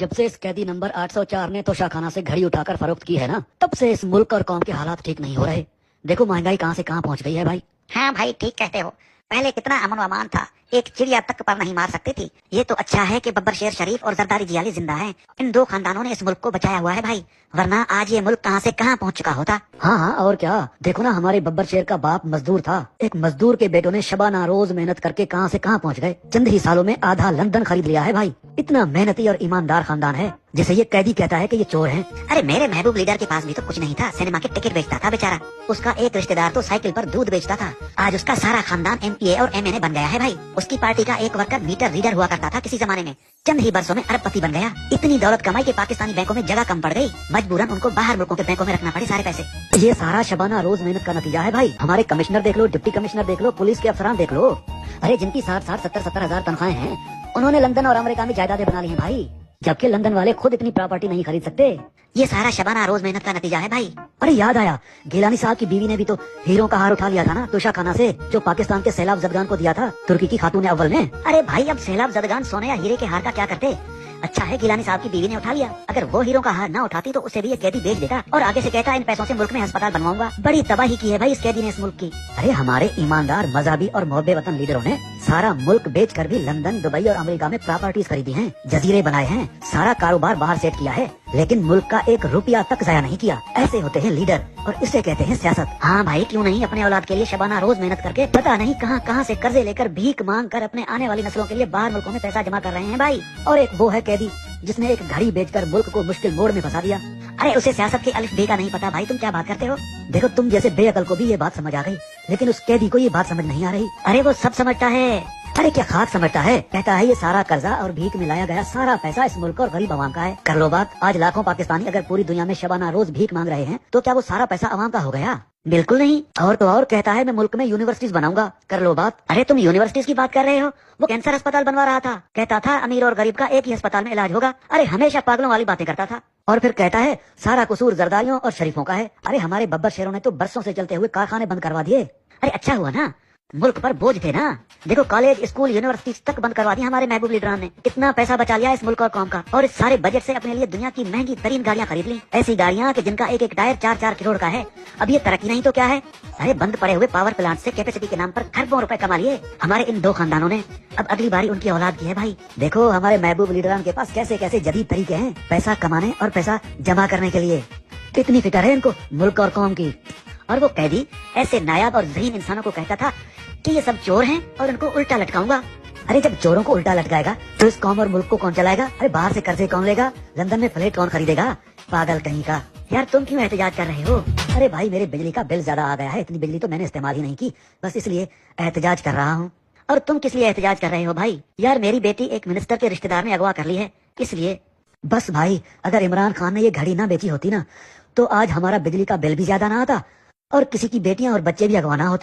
जब से इस कैदी नंबर 804 ने तोशाखाना से घड़ी उठाकर फरोख्त की है ना, तब से इस मुल्क और कौम के हालात ठीक नहीं हो रहे। देखो महंगाई कहाँ से कहाँ पहुंच गई है भाई। हाँ भाई ठीक कहते हो। पहले कितना अमन व अमान था, एक चिड़िया तक पर नहीं मार सकती थी। ये तो अच्छा है कि बब्बर शेर शरीफ और जरदारी जियाली जिंदा हैं। इन दो खानदानों ने इस मुल्क को बचाया हुआ है भाई, वरना आज ये मुल्क कहाँ से कहाँ पहुँच चुका होता। हाँ हाँ और क्या। देखो ना हमारे बब्बर शेर का बाप मजदूर था। एक मजदूर के बेटों ने शबाना रोज मेहनत करके कहाँ से कहाँ पहुँच गए। चंद ही सालों में आधा लंदन खरीद लिया है भाई। इतना मेहनती और ईमानदार खानदान है, जिसे ये कैदी कहता है कि ये चोर हैं। अरे मेरे महबूब लीडर के पास भी तो कुछ नहीं था, सिनेमा के टिकट बेचता था बेचारा। उसका एक रिश्तेदार तो साइकिल पर दूध बेचता था। आज उसका सारा खानदान MPA और MNA बन गया है भाई। उसकी पार्टी का एक वर्कर मीटर रीडर हुआ करता था किसी जमाने में, चंद ही बरसों में अरबपति बन गया। इतनी दौलत कमाई के पाकिस्तानी बैंकों में जगह कम पड़ गई, मजबूरन उनको बाहर मुल्कों के बैंकों में रखना पड़े सारे पैसे। ये सारा शबाना रोज मेहनत का नतीजा है भाई। हमारे कमिश्नर देख लो, डिप्टी कमिश्नर देख लो, पुलिस के अफसरान देख लो। अरे जिनकी 60-60, 70-70 हजार तनख्वाहें हैं, उन्होंने लंदन और अमेरिका में जायदादें बना ली हैं भाई, जबकि लंदन वाले खुद इतनी प्रॉपर्टी नहीं खरीद सकते। ये सारा शबाना रोज मेहनत का नतीजा है भाई। अरे याद आया, गिलानी साहब की बीवी ने भी तो हीरों का हार उठा लिया था ना तोशाखाना से, जो पाकिस्तान के सैलाब जदगान को दिया था तुर्की की खातून अव्वल ने। अरे भाई अब सैलाब जदगान सोने या हीरे के हार का क्या करते। अच्छा है गिलानी साहब की बीवी ने उठा लिया, अगर वो हीरो का हार ना उठाती तो उसे भी ये कैदी बेच देता और आगे से कहता इन पैसों से मुल्क में अस्पताल बनवाऊंगा। बड़ी तबाही की है भाई इस कैदी ने इस मुल्क की। अरे हमारे ईमानदार मजहबी और मोहब्बे वतन लीडरों ने सारा मुल्क बेच कर भी लंदन, दुबई और अमेरिका में प्रॉपर्टीज खरीदी हैं, जजीरे बनाए हैं, सारा कारोबार बाहर सेट किया है, लेकिन मुल्क का एक रुपया तक जाया नहीं किया। ऐसे होते हैं लीडर और इसे कहते हैं सियासत। हाँ भाई क्यों नहीं, अपने औलाद के लिए शबाना रोज मेहनत करके पता नहीं कहाँ कहाँ से कर्जे लेकर भीख मांग कर अपने आने वाली नस्लों के लिए बाहर मुल्कों में पैसा जमा कर रहे हैं भाई। और एक वो है कैदी जिसने एक घड़ी बेचकर मुल्क को मुश्किल मोड़ में फंसा दिया। अरे उसे सियासत के अलिफ बे का नहीं पता भाई, तुम क्या बात करते हो। देखो तुम जैसे बेअकल को भी ये बात समझ आ गई, लेकिन उस कैदी को ये बात समझ नहीं आ रही। अरे वो सब समझता है। अरे क्या खाक समझता है, कहता है ये सारा कर्जा और भीख में लाया गया सारा पैसा इस मुल्क और गरीब आवाम का है। कर लो बात, आज लाखों पाकिस्तानी अगर पूरी दुनिया में शबाना रोज भीख मांग रहे हैं तो क्या वो सारा पैसा आवाम का हो गया? बिल्कुल नहीं। और तो और कहता है मैं मुल्क में यूनिवर्सिटीज बनाऊंगा। कर लो बात। अरे तुम यूनिवर्सिटीज की बात कर रहे हो, वो कैंसर अस्पताल बनवा रहा था, कहता था अमीर और गरीब का एक ही अस्पताल में इलाज होगा। अरे हमेशा पागलों वाली बातें करता था। और फिर कहता है सारा कसूर जरदारियों और शरीफों का है। अरे हमारे बब्बर शेरों ने तो बरसों से चलते हुए कारखाने बंद करवा दिए। अरे अच्छा हुआ ना, मुल्क पर बोझ थे ना। देखो कॉलेज, स्कूल, यूनिवर्सिटी तक बंद करवा दी हमारे महबूब लीडरान ने। कितना पैसा बचा लिया इस मुल्क और कौम का, और इस सारे बजट से अपने लिए दुनिया की महंगी तरीन गाड़ियां खरीद ली। ऐसी गाड़ियां कि जिनका एक एक टायर 4-4 करोड़ का है। अब ये तरक्की नहीं तो क्या है। अरे बंद पड़े हुए पावर प्लांट से कैपेसिटी के नाम पर खरबों रुपए कमा लिए हमारे इन दो खानदानों ने। अब अगली बारी उनकी औलाद की है भाई। देखो हमारे महबूब लीडरान के पास कैसे कैसे जदीद तरीके हैं पैसा कमाने और पैसा जमा करने के लिए। कितनी फिक्र है इनको मुल्क और कौम की। और वो कैदी ऐसे नायाब और ज़हीन इंसानों को कहता था कि ये सब चोर हैं और इनको उल्टा लटकाऊंगा। अरे जब चोरों को उल्टा लटकाएगा तो इस कौम और मुल्क को कौन चलाएगा? अरे बाहर से कर्जे कौन लेगा? लंदन में फ्लैट कौन खरीदेगा? पागल कहीं का। यार तुम क्यों एहतजाज कर रहे हो? अरे भाई मेरे बिजली का बिल ज्यादा आ गया है, इतनी बिजली तो मैंने इस्तेमाल ही नहीं की, बस इसलिए एहतजाज कर रहा हूँ। और तुम किस लिए एहतजाज कर रहे हो भाई? यार मेरी बेटी एक मिनिस्टर के रिश्तेदार ने अगवा कर ली है, इसलिए। बस भाई अगर इमरान खान ने ये घड़ी ना बेची होती ना तो आज हमारा बिजली का बिल भी ज्यादा ना आता और किसी की बेटियां और बच्चे भी अगवा ना होते।